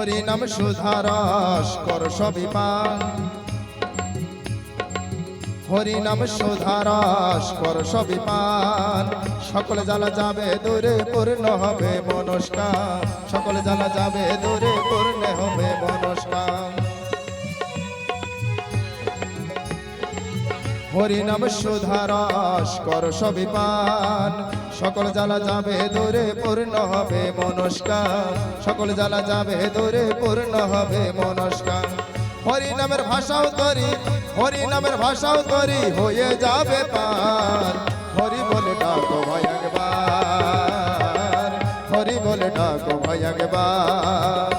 হরি নাম সুধারস কর সবই পান, হরি নাম সুধারস কর সবই পান। সকল জ্বালা যাবে দূরে পূর্ণ হবে মনস্কার, সকল জ্বালা যাবে দূরে পূর্ণ হবে মনস্কার। হরি নাম সুধারস কর সবই পান, সকল জ্বালা যাবে দূরে পূর্ণ হবে মনস্কার, সকল জ্বালা যাবে দূরে পূর্ণ হবে মনস্কার। হরি নামের ভাষাও তরি, হরি নামের ভাষাও তরি হয়ে যাবে পার। হরি বলে ডাকো ভাই একবার, হরি বলে ডাকো ভাই একবার,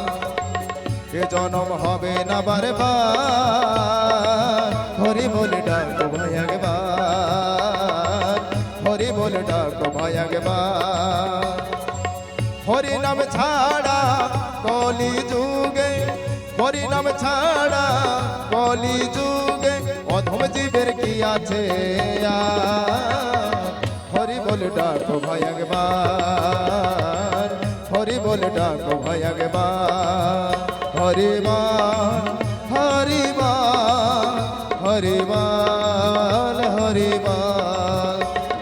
এ জনম হবে না বারে বার। হরি বলে ডাকো ভাই একবার, হরি বলে ডাকো ভাই একবার। হরি নাম ছাড়া কলি যুগে, হরি নাম ছাড়া কলি যুগে অধম জীবের কি আছে আর। হরি বলে ডাকো ভাই একবার, হরি বলে ডাকো ভাই একবার। হরি বল হরি বল, হরি বল হরি বল,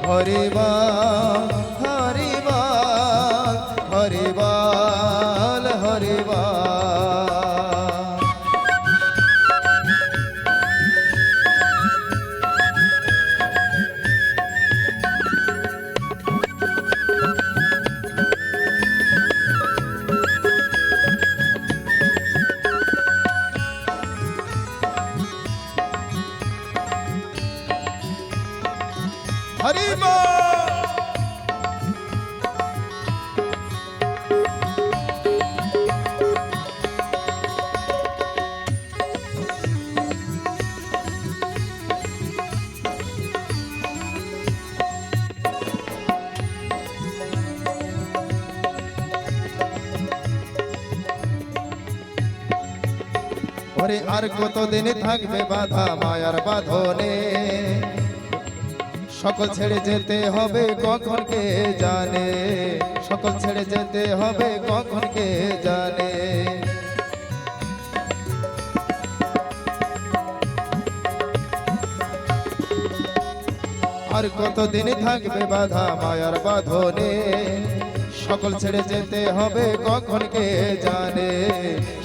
হরি বল হরি বল, হরি বল হরি বল। হরি বল। ওরে আর কতদিন থাকবে বাধা মায়ার বাঁধনে, সকল ছেড়ে যেতে হবে কখন কে জানে, সকল ছেড়ে যেতে হবে কখন কে জানে। আর কতদিন থাকবে বাধা মায়ার বাঁধনে, সকল ছেড়ে যেতে হবে কখন কে জানে,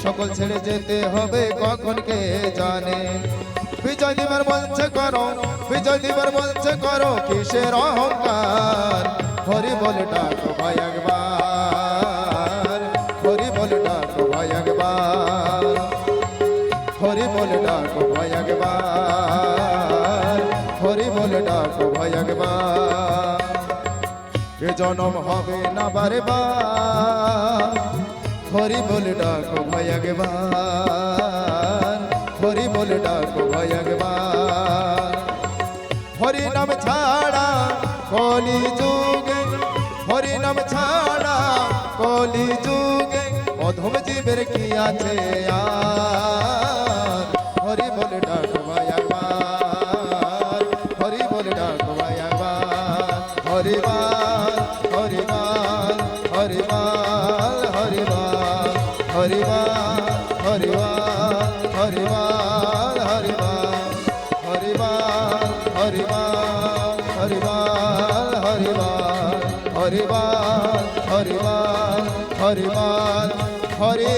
সকল ছেড়ে যেতে হবে কখন কে জানে। বিজয় দিবার মঞ্চে করো, বিজয় দিবার মঞ্চে করো কিসের অহংকার। হরি বলে ডাকো ভাই একবার, হরি বলে ডাকো ভাই একবার, হরি বলে ডাকো ভাই একবার, হরি বলে ডাকো ভাই একবার। এ জনম হবে না বারে বার। হরি বলে ডাকো ভাই একবার, হরি বলে ডাকো ভাই একবার। হরি নাম ছাড়া কলি যুগে, হরি নাম ছাড়া কলি যুগে অধম জীবের কি আছে আর। হরি বলে ডাকো ভাই একবার, হরি বলে ডাকো ভাই একবার। হরি বল হরি বল, হরি বল হরি বল, হরি বল হরি বল, হরি বল হরি বল, হরি বল হরি বল, হরি বল হরি বল, হরি বল হরি বল, হরি বল হরি বল।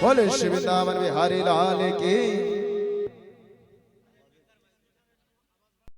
बोले शिव दामन बिहारी लाल की।